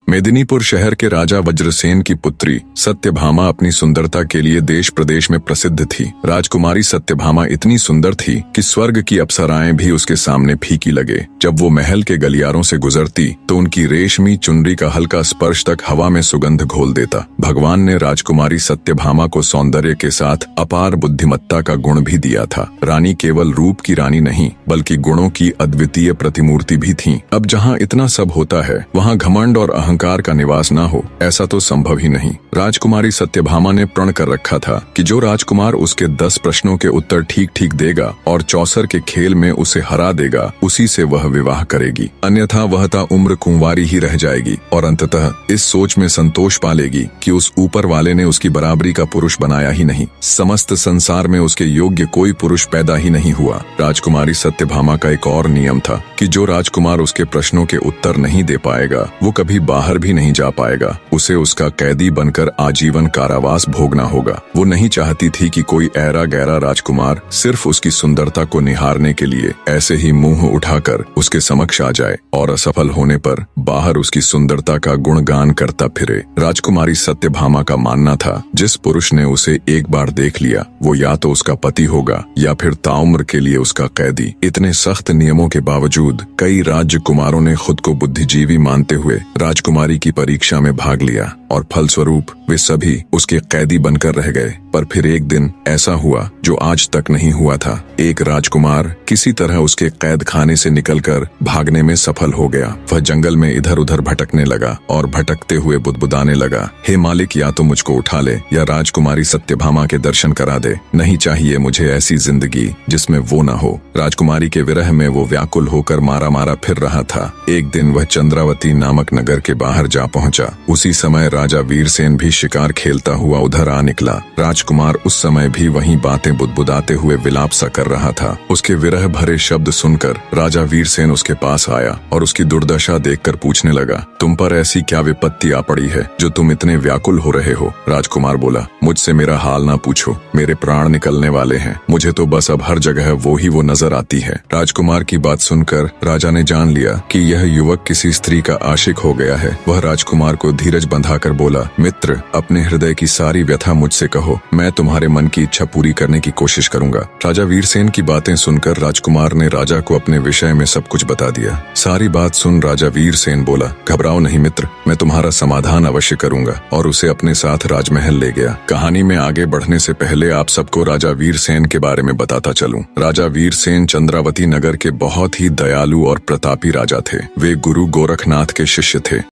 मेदिनीपुर शहर के राजा वज्रसेन की पुत्री सत्यभामा अपनी सुंदरता के लिए देश प्रदेश में प्रसिद्ध थी। राजकुमारी सत्यभामा इतनी सुंदर थी कि स्वर्ग की अप्सराएं भी उसके सामने फीकी लगे। जब वो महल के गलियारों से गुजरती तो उनकी रेशमी चुनरी का हल्का स्पर्श तक हवा में सुगंध घोल देता। भगवान ने राजकुमारी सत्यभामा को सौंदर्य के साथ अपार बुद्धिमत्ता का गुण भी दिया था। रानी केवल रूप की रानी नहीं बल्कि गुणों की अद्वितीय प्रतिमूर्ति भी थी। अब जहाँ इतना सब होता है वहाँ घमंड और अहंकार का निवास ना हो, ऐसा तो संभव ही नहीं। राजकुमारी सत्यभामा ने प्रण कर रखा था कि जो राजकुमार उसके 10 प्रश्नों के उत्तर ठीक ठीक देगा और चौसर के खेल में उसे हरा देगा, उसी से वह विवाह करेगी। अन्यथा वह उम्र कुंवारी ही रह जाएगी और अंततः इस सोच में संतोष पालेगी कि उस ऊपर वाले ने उसकी बराबरी का पुरुष बनाया ही नहीं। समस्त संसार में उसके योग्य कोई पुरुष पैदा ही नहीं हुआ। राजकुमारी सत्यभामा का एक और नियम था कि जो राजकुमार उसके प्रश्नों के उत्तर नहीं दे पाएगा वो कभी बाहर भी नहीं जा पाएगा। उसे उसका कैदी बनकर आजीवन कारावास भोगना होगा। वो नहीं चाहती थी कि कोई ऐरा गैरा राजकुमार सिर्फ उसकी सुंदरता को निहारने के लिए ऐसे ही मुंह उठाकर उसके समक्ष आ जाए और असफल होने पर बाहर उसकी सुंदरता का गुणगान करता फिरे। राजकुमारी सत्यभामा का मानना था जिस पुरुष ने उसे एक बार देख लिया वो या तो उसका पति होगा या फिर ताउम्र के लिए उसका कैदी। इतने सख्त नियमों के बावजूद कई राजकुमारों ने खुद को बुद्धिजीवी मानते हुए राजकुमारी की परीक्षा में भाग लिया और फलस्वरूप वे सभी उसके कैदी बनकर रह गए। पर फिर एक दिन ऐसा हुआ जो आज तक नहीं हुआ था। एक राजकुमार किसी तरह उसके कैद खाने से निकलकर भागने में सफल हो गया। वह जंगल में इधर उधर भटकने लगा और भटकते हुए बुदबुदाने लगा, हे मालिक, या तो मुझको उठा ले या राजकुमारी सत्यभामा के दर्शन करा दे। नहीं चाहिए मुझे ऐसी जिंदगी जिसमें वो न हो। राजकुमारी के विरह में वो व्याकुल होकर मारा मारा फिर रहा था। एक दिन वह चंद्रावती नामक नगर के बाहर जा पहुंचा। उसी समय राजा वीरसेन भी शिकार खेलता हुआ उधर आ निकला। राजकुमार उस समय भी वहीं बातें बुदबुदाते हुए विलाप सा कर रहा था। उसके विरह भरे शब्द सुनकर राजा वीरसेन उसके पास आया और उसकी दुर्दशा देखकर पूछने लगा, तुम पर ऐसी क्या विपत्ति आ पड़ी है जो तुम इतने व्याकुल हो रहे हो? राजकुमार बोला, मुझसे मेरा हाल ना पूछो, मेरे प्राण निकलने वाले हैं। मुझे तो बस अब हर जगह वो नजर आती है। राजकुमार की बात सुनकर राजा ने जान लिया कि यह युवक किसी स्त्री का आशिक हो गया है। वह राजकुमार को धीरज बंधाकर बोला, मित्र, अपने हृदय की सारी व्यथा मुझसे कहो, मैं तुम्हारे मन की इच्छा पूरी करने की कोशिश करूंगा। राजा वीरसेन की बातें सुनकर राजकुमार ने राजा को अपने विषय में सब कुछ बता दिया। सारी बात सुन राजा वीरसेन बोला, घबराओ नहीं मित्र, मैं तुम्हारा समाधान अवश्य करूंगा, और उसे अपने साथ राजमहल ले गया। कहानी में आगे बढ़ने से पहले आप सबको राजा वीरसेन के बारे में बताता चलूं। राजा वीरसेन चंद्रावती नगर के बहुत ही दयालु और प्रतापी राजा थे। वे गुरु गोरखनाथ के शिष्य थे।